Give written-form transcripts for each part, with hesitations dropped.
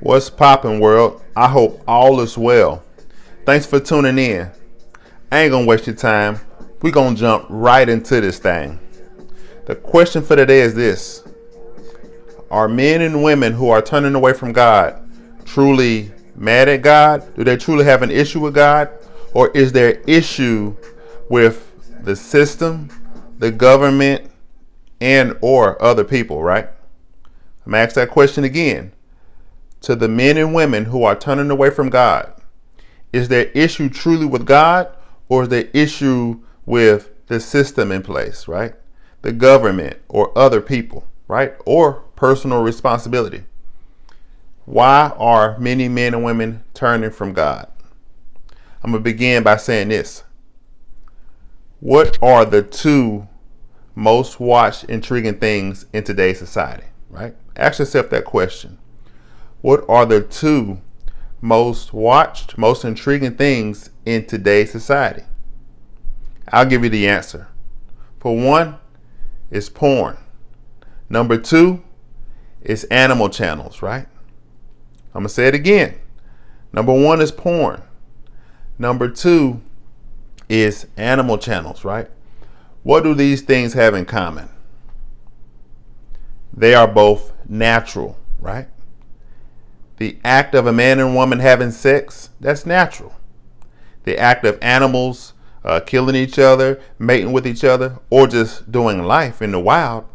What's poppin', world? I hope all is well. Thanks for tuning in. I ain't gonna waste your time. We gonna jump right into this thing. The question for today is this: are men and women who are turning away from God truly mad at God? Do they truly have an issue with God? Or is there issue with the system, the government, and or other people, right? I'm gonna ask that question again. To the men and women who are turning away from God, is their issue truly with God, or is their issue with the system in place, right? The government or other people, right? Or personal responsibility. Why are many men and women turning from God? I'm going to begin by saying this. What are the two most watched, intriguing things in today's society, right? Ask yourself that question. What are the two most watched, most intriguing things in today's society? I'll give you the answer. For one, it's porn. Number two, it's animal channels, right? I'm going to say it again. Number one is porn. Number two is animal channels, right? What do these things have in common? They are both natural, right? The act of a man and woman having sex, that's natural. The act of animals killing each other, mating with each other, or just doing life in the wild,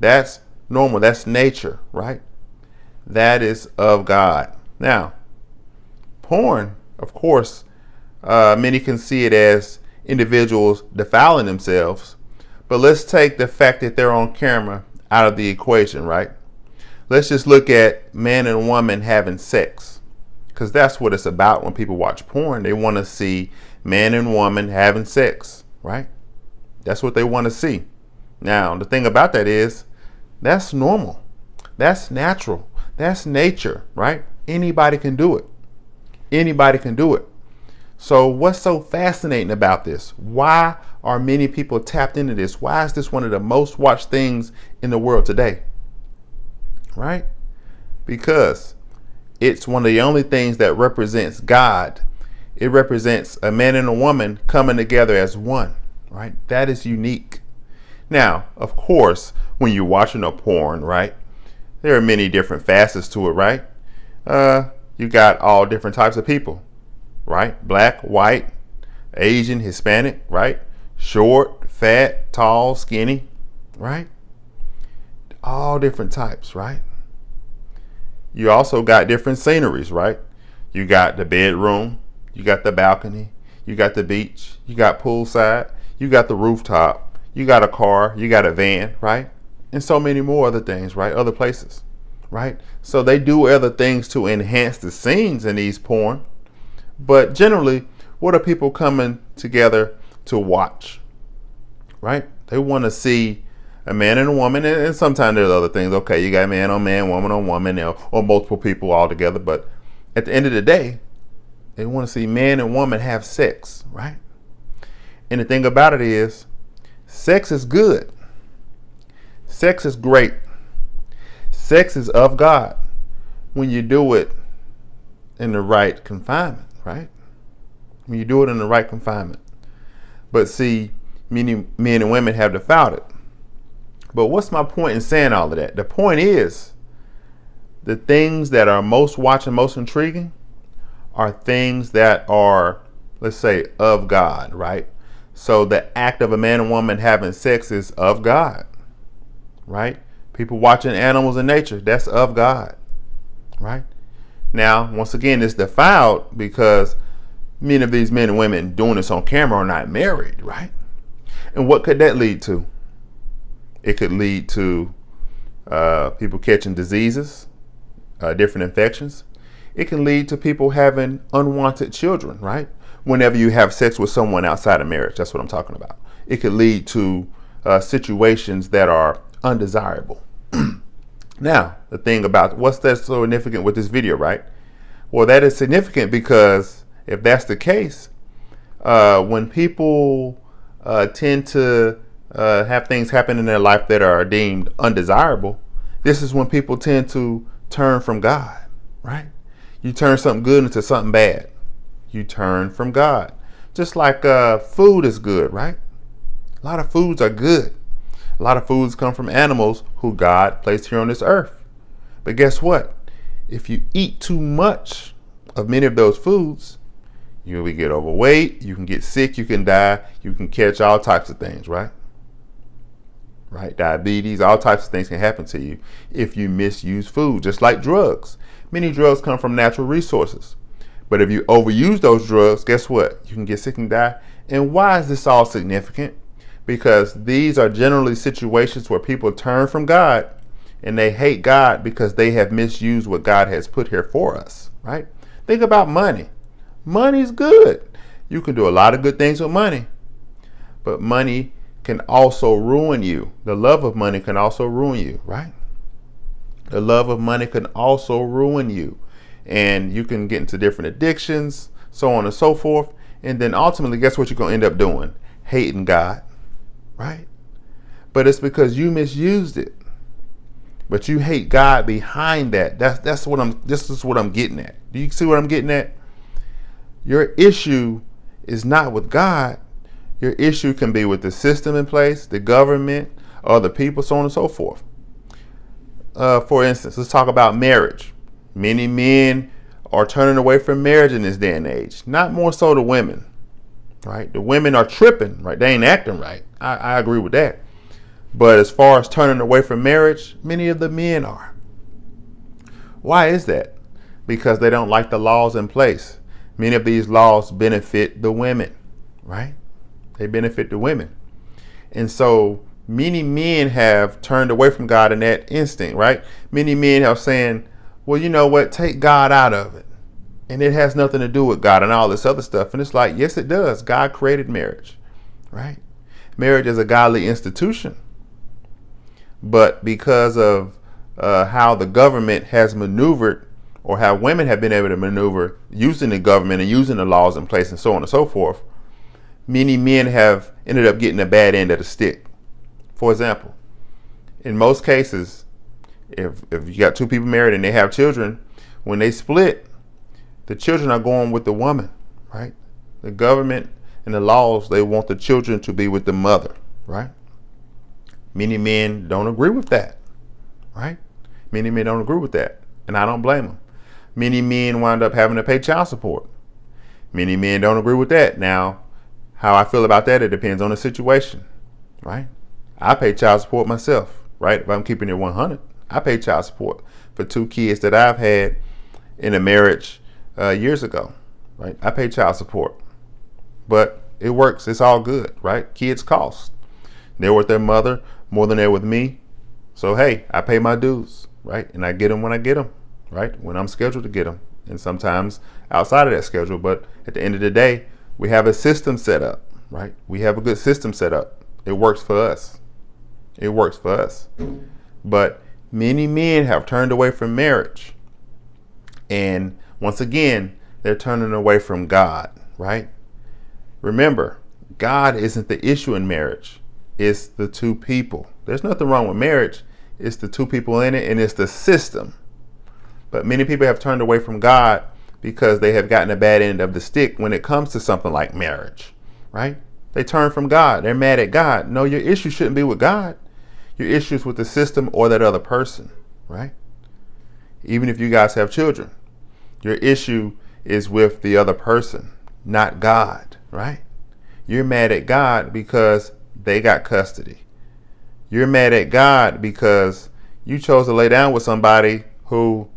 that's normal. That's nature, right? That is of God. Now, porn, of course, many can see it as individuals defiling themselves, but let's take the fact that they're on camera out of the equation, right? Let's just look at man and woman having sex, because that's what it's about. When people watch porn, they want to see man and woman having sex, right? That's what they want to see. Now, the thing about that is that's normal. That's natural. That's nature, right? Anybody can do it. Anybody can do it. So what's so fascinating about this? Why are many people tapped into this? Why is this one of the most watched things in the world today? Right? Because it's one of the only things that represents God. It represents a man and a woman coming together as one, right? That is unique. Now, of course, when you're watching a porn, right, there are many different facets to it, right? You got all different types of people, right? Black, white, Asian, Hispanic, right? Short, fat, tall, skinny, right? All different types, right? You also got different sceneries, right? You got the bedroom, you got the balcony, you got the beach, you got poolside, you got the rooftop, you got a car, you got a van, right? And so many more other things, right? Other places, right? So they do other things to enhance the scenes in these porn. But generally, what are people coming together to watch, right? They want to see a man and a woman, and sometimes there's other things. Okay, you got man on man, woman on woman, or multiple people all together. But at the end of the day, they want to see man and woman have sex, right? And the thing about it is, sex is good. Sex is great. Sex is of God when you do it in the right confinement, right? When you do it in the right confinement. But see, many men and women have defiled it. But what's my point in saying all of that? The point is, the things that are most watched and most intriguing are things that are, let's say, of God, right? So the act of a man and woman having sex is of God, right? People watching animals in nature, that's of God, right? Now, once again, it's defiled because many of these men and women doing this on camera are not married, right? And what could that lead to? It could lead to people catching diseases, different infections. It can lead to people having unwanted children, right? Whenever you have sex with someone outside of marriage, that's what I'm talking about. It could lead to situations that are undesirable. Now, the thing about what's that so significant with this video, right? Well, that is significant because if that's the case, when people tend to have things happen in their life that are deemed undesirable, this is when people tend to turn from God. right? You turn something good into something bad. You turn from God. Just like food is good, right? A lot of foods are good. A lot of foods come from animals who God placed here on this earth. But guess what? If you eat too much of many of those foods, you will get overweight, you can get sick, you can die, you can catch all types of things, right? Right? Diabetes, all types of things can happen to you if you misuse food, just like drugs. Many drugs come from natural resources. But if you overuse those drugs, guess what? You can get sick and die. And why is this all significant? Because these are generally situations where people turn from God and they hate God because they have misused what God has put here for us, right? Think about money. Money's good. You can do a lot of good things with money, but money can also ruin you. The love of money can also ruin you, right? The love of money can also ruin you. And you can get into different addictions, so on and so forth. And then ultimately, guess what you're going to end up doing? Hating God, right? But it's because you misused it. But you hate God behind that. This is what I'm getting at. Do you see what I'm getting at? Your issue is not with God. Your issue can be with the system in place, the government, other people, so on and so forth. For instance, let's talk about marriage. Many men are turning away from marriage in this day and age. Not more so the women, right? The women are tripping, right? They ain't acting right. I agree with that. But as far as turning away from marriage, many of the men are. Why is that? Because they don't like the laws in place. Many of these laws benefit the women, right? They benefit the women. And so many men have turned away from God in that instinct, right? Many men are saying, well, you know what? Take God out of it. And it has nothing to do with God and all this other stuff. And it's like, yes, it does. God created marriage, right? Marriage is a godly institution. But because of how the government has maneuvered, or how women have been able to maneuver using the government and using the laws in place and so on and so forth, many men have ended up getting a bad end of the stick. For example, in most cases, if you got two people married and they have children, when they split, the children are going with the woman, right? The government and the laws, they want the children to be with the mother, right? Many men don't agree with that, right? Many men don't agree with that, and I don't blame them. Many men wind up having to pay child support. Many men don't agree with that. Now, how I feel about that, it depends on the situation, right? I pay child support myself, right? If I'm keeping it 100, I pay child support for 2 kids that I've had in a marriage years ago, right? I pay child support, but it works. It's all good, right? Kids cost. They're with their mother more than they're with me. So, hey, I pay my dues, right? And I get them when I get them, right? When I'm scheduled to get them, and sometimes outside of that schedule. But at the end of the day, we have a system set up, right? We have a good system set up. It works for us. It works for us. But many men have turned away from marriage. And once again, they're turning away from God, right? Remember, God isn't the issue in marriage. It's the two people. There's nothing wrong with marriage. It's the two people in it, and it's the system. But many people have turned away from God because they have gotten a bad end of the stick when it comes to something like marriage, right? They turn from God. They're mad at God. No, your issue shouldn't be with God. Your issue is with the system or that other person, right? Even if you guys have children, your issue is with the other person, not God, right? You're mad at God because they got custody. You're mad at God because you chose to lay down with somebody who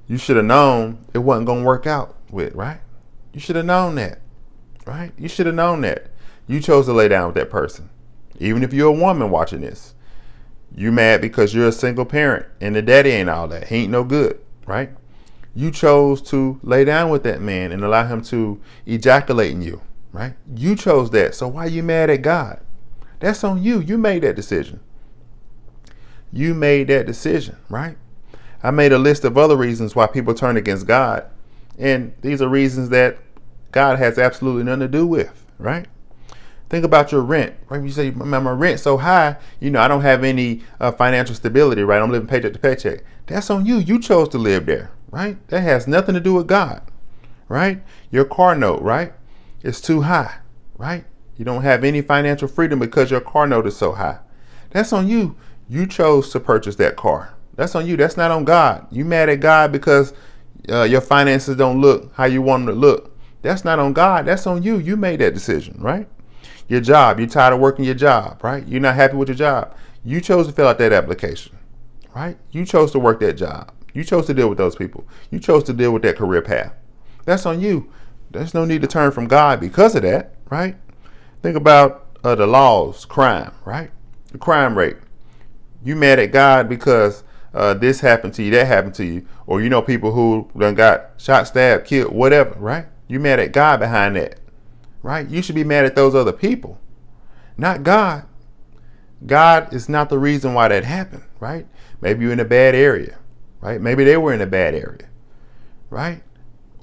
you should have known it wasn't going to work out with, right? You should have known that, right? You should have known that. You chose to lay down with that person. Even if you're a woman watching this, you mad because you're a single parent and the daddy ain't all that. He ain't no good, right? You chose to lay down with that man and allow him to ejaculate in you, right? You chose that. So why are you mad at God? That's on you. You made that decision. You made that decision, right? I made a list of other reasons why people turn against God. And these are reasons that God has absolutely nothing to do with, right? Think about your rent, right? You say, my rent's so high, I don't have any financial stability, right? I'm living paycheck to paycheck. That's on you. You chose to live there, right? That has nothing to do with God, right? Your car note, right? It's too high, right? You don't have any financial freedom because your car note is so high. That's on you. You chose to purchase that car. That's on you. That's not on God. You mad at God because your finances don't look how you want them to look. That's not on God. That's on you. You made that decision, right? Your job. You're tired of working your job, right? You're not happy with your job. You chose to fill out that application, right? You chose to work that job. You chose to deal with those people. You chose to deal with that career path. That's on you. There's no need to turn from God because of that, right? Think about the laws, crime, right? The crime rate. You mad at God because this happened to you, that happened to you, or you know people who done got shot, stabbed, killed, whatever, right? You mad at God behind that, right? You should be mad at those other people, not God. God is not the reason why that happened, right? Maybe you're in a bad area, right? Maybe they were in a bad area, right?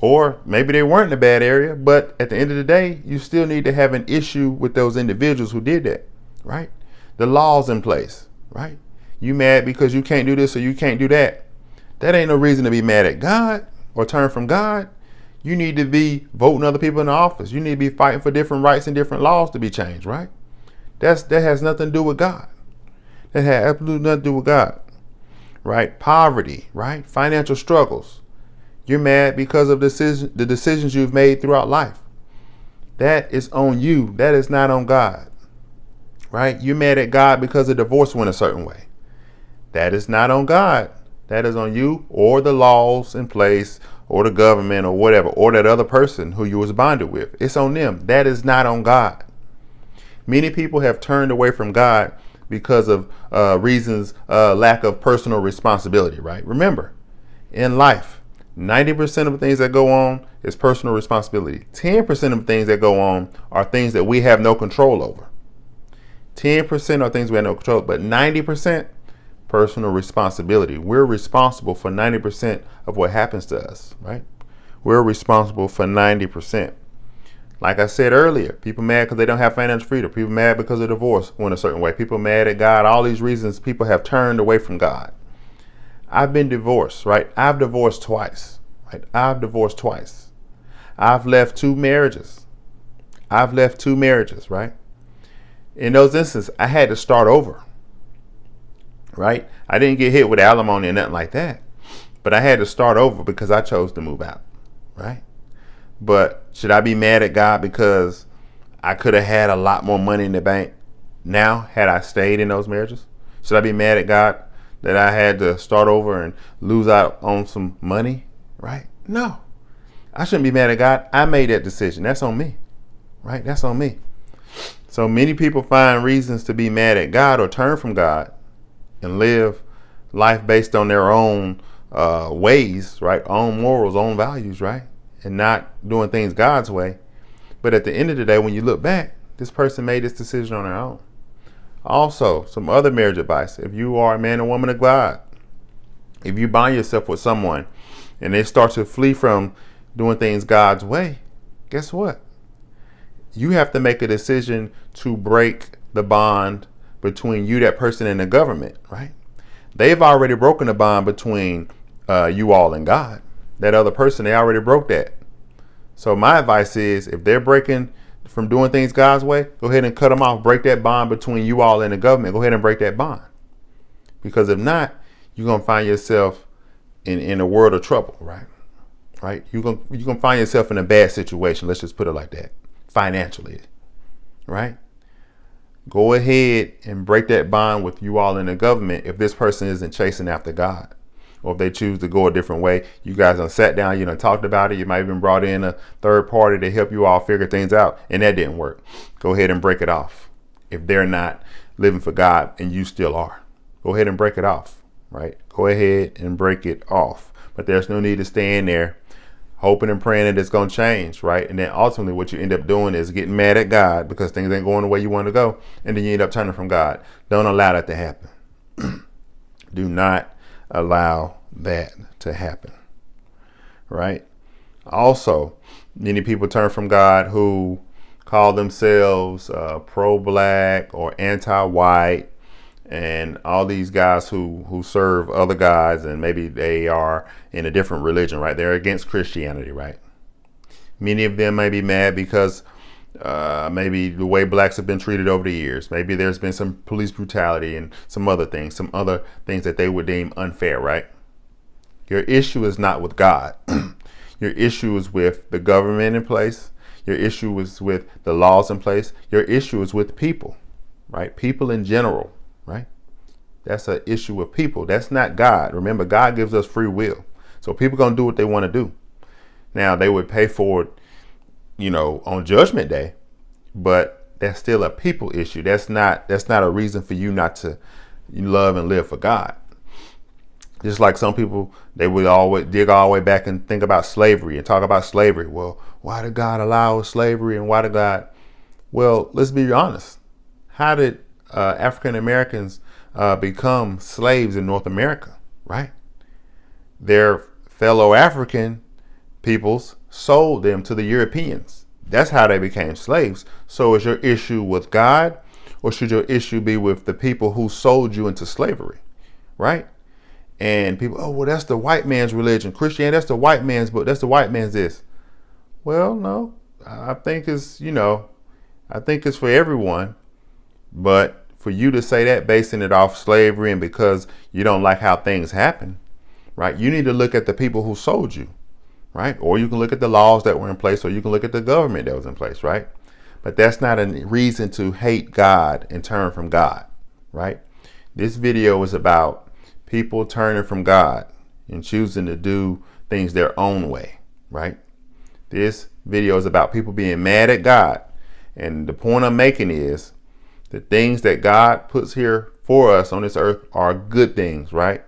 Or maybe they weren't in a bad area, but at the end of the day, you still need to have an issue with those individuals who did that, right? The law's in place, right? You mad because you can't do this or you can't do that. That ain't no reason to be mad at God or turn from God. You need to be voting other people in the office. You need to be fighting for different rights and different laws to be changed, right? That has nothing to do with God. That has absolutely nothing to do with God, right? Poverty, right? Financial struggles. You're mad because of the decisions you've made throughout life. That is on you. That is not on God, right? You're mad at God because the divorce went a certain way. That is not on God. That is on you or the laws in place or the government or whatever, or that other person who you was bonded with. It's on them. That is not on God. Many people have turned away from God because of reasons, lack of personal responsibility, right? Remember, in life, 90% of the things that go on is personal responsibility. 10% of the things that go on are things that we have no control over. 10% are things we have no control, but 90% personal responsibility. We're responsible for 90% of what happens to us, right? We're responsible for 90%. Like I said earlier, people mad because they don't have financial freedom. People mad because of divorce went a certain way. People mad at God. All these reasons people have turned away from God. I've been divorced, right? I've divorced twice, right? I've divorced twice. I've left two marriages. Right? In those instances, I had to start over, right? I didn't get hit with alimony or nothing like that, but I had to start over because I chose to move out, right? But should I be mad at God because I could have had a lot more money in the bank now had I stayed in those marriages? Should I be mad at God that I had to start over and lose out on some money, right? No, I shouldn't be mad at God. I made that decision. That's on me, right? That's on me. So many people find reasons to be mad at God or turn from God and live life based on their own ways, right? Own morals, own values, right? And not doing things God's way. But at the end of the day, when you look back, this person made this decision on their own. Also, some other marriage advice. If you are a man or woman of God, if you bind yourself with someone and they start to flee from doing things God's way, guess what? You have to make a decision to break the bond between you, that person, and the government, right? They've already broken the bond between you all and God. That other person, they already broke that. So my advice is, if they're breaking from doing things God's way, go ahead and cut them off. Break that bond between you all and the government. Go ahead and break that bond. Because if not, you're going to find yourself in a world of trouble, right? Right? You're going to find yourself in a bad situation. Let's just put it like that. Financially, right? Go ahead and break that bond with you all in the government if this person isn't chasing after God. Or if they choose to go a different way. You guys done sat down, you done talked about it. You might even brought in a third party to help you all figure things out, and that didn't work. Go ahead and break it off. If they're not living for God and you still are, go ahead and break it off, right? Go ahead and break it off. But there's no need to stay in there hoping and praying that it's going to change, right? And then ultimately what you end up doing is getting mad at God because things ain't going the way you want to go. And then you end up turning from God. Don't allow that to happen. Do not allow that to happen, right? Also, many people turn from God who call themselves pro-black or anti-white, and all these guys who serve other gods, and maybe they are in a different religion, right? They're against Christianity, right? Many of them may be mad because maybe the way blacks have been treated over the years. Maybe there's been some police brutality and some other things that they would deem unfair, right? Your issue is not with God. Your issue is with the government in place. Your issue is with the laws in place. Your issue is with people, right? People in general, right? That's an issue with people. That's not God. Remember, God gives us free will. So people are going to do what they want to do. Now, they would pay for it, on Judgment Day, but that's still a people issue. That's not a reason for you not to love and live for God. Just like some people, they would always dig all the way back and think about slavery and talk about slavery. Well, why did God allow slavery, and why did God? Well, let's be honest. How did African Americans become slaves in North America, right? Their fellow African peoples sold them to the Europeans. That's how they became slaves. So is your issue with God, or should your issue be with the people who sold you into slavery, right? And people, oh, well, that's the white man's religion. Christianity, that's the white man's book. That's the white man's this. Well, no, I think it's for everyone. But for you to say that, basing it off slavery and because you don't like how things happen, right? You need to look at the people who sold you, right? Or you can look at the laws that were in place, or you can look at the government that was in place, right? But that's not a reason to hate God and turn from God, right? This video is about people turning from God and choosing to do things their own way, right? This video is about people being mad at God. And the point I'm making is the things that God puts here for us on this earth are good things, right?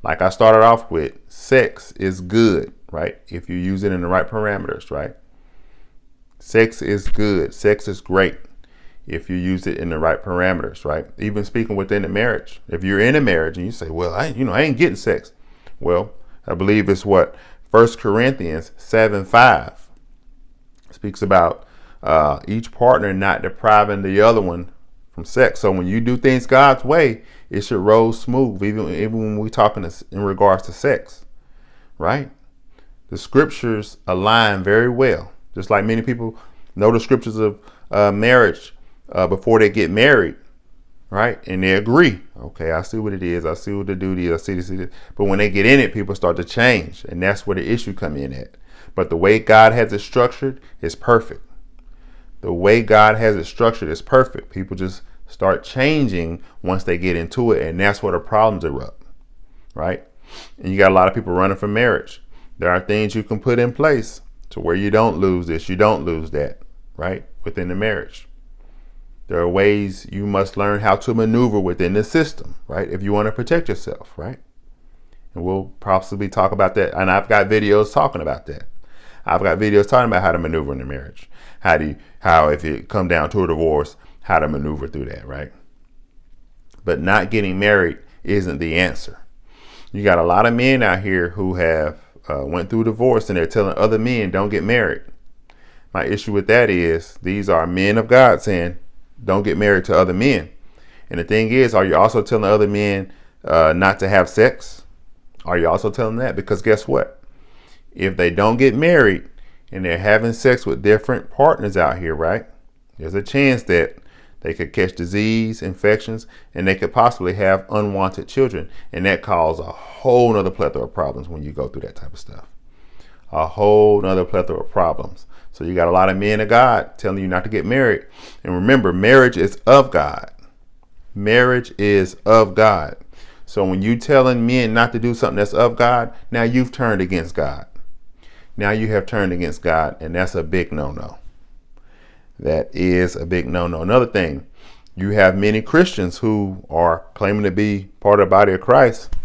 Like I started off with, sex is good, right? If you use it in the right parameters, right? Sex is good. Sex is great if you use it in the right parameters, right? Even speaking within the marriage. If you're in a marriage and you say, well, I ain't getting sex. Well, I believe it's what 1 Corinthians 7:5 speaks about each partner not depriving the other one from sex. So when you do things God's way, it should roll smooth, even when we're talking in regards to sex, right? The scriptures align very well. Just like many people know the scriptures of marriage before they get married, right? And they agree. Okay, I see what it is. I see what the duty is. I see this. But when they get in it, people start to change. And that's where the issue come in at. But the way God has it structured is perfect. The way God has it structured is perfect. People just start changing once they get into it. And that's where the problems erupt, right? And you got a lot of people running from marriage. There are things you can put in place to where you don't lose this, you don't lose that, right? Within the marriage. There are ways you must learn how to maneuver within the system, right? If you want to protect yourself, right? And we'll possibly talk about that. And I've got videos talking about that. I've got videos talking about how to maneuver in the marriage. How if you come down to a divorce, how to maneuver through that, right? But not getting married isn't the answer. You got a lot of men out here who have went through divorce and they're telling other men don't get married. My issue with that is these are men of God saying don't get married to other men. And the thing is, are you also telling other men not to have sex? Are you also telling that? Because guess what? If they don't get married and they're having sex with different partners out here, right? There's a chance that they could catch disease, infections, and they could possibly have unwanted children. And that causes a whole nother plethora of problems when you go through that type of stuff. A whole nother plethora of problems. So you got a lot of men of God telling you not to get married. And remember, marriage is of God. Marriage is of God. So when you telling men not to do something that's of God, now you've turned against God. Now you have turned against God, and that's a big no-no. That is a big no-no. Another thing, you have many Christians who are claiming to be part of the body of Christ,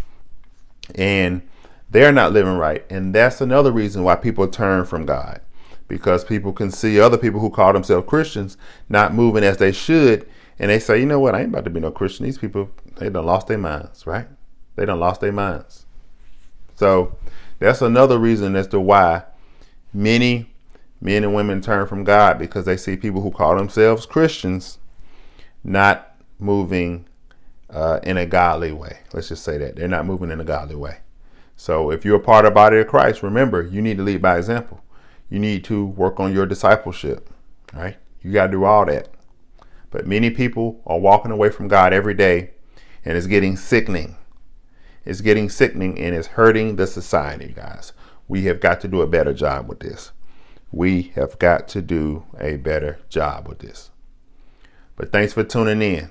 and they're not living right. And that's another reason why people turn from God, because people can see other people who call themselves Christians not moving as they should. And they say, you know what? I ain't about to be no Christian. These people, they done lost their minds, right? They done lost their minds. So that's another reason as to why many men and women turn from God, because they see people who call themselves Christians not moving in a godly way. Let's just say that. They're not moving in a godly way. So if you're a part of the body of Christ, remember, you need to lead by example. You need to work on your discipleship, right? You got to do all that. But many people are walking away from God every day, and it's getting sickening. It's getting sickening, and it's hurting the society, guys. We have got to do a better job with this. We have got to do a better job with this. But thanks for tuning in.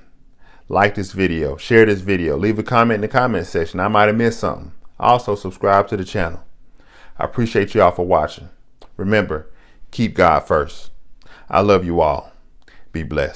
Like this video, share this video, leave a comment in the comment section. I might have missed something. Also, subscribe to the channel. I appreciate you all for watching. Remember, keep God first. I love you all. Be blessed.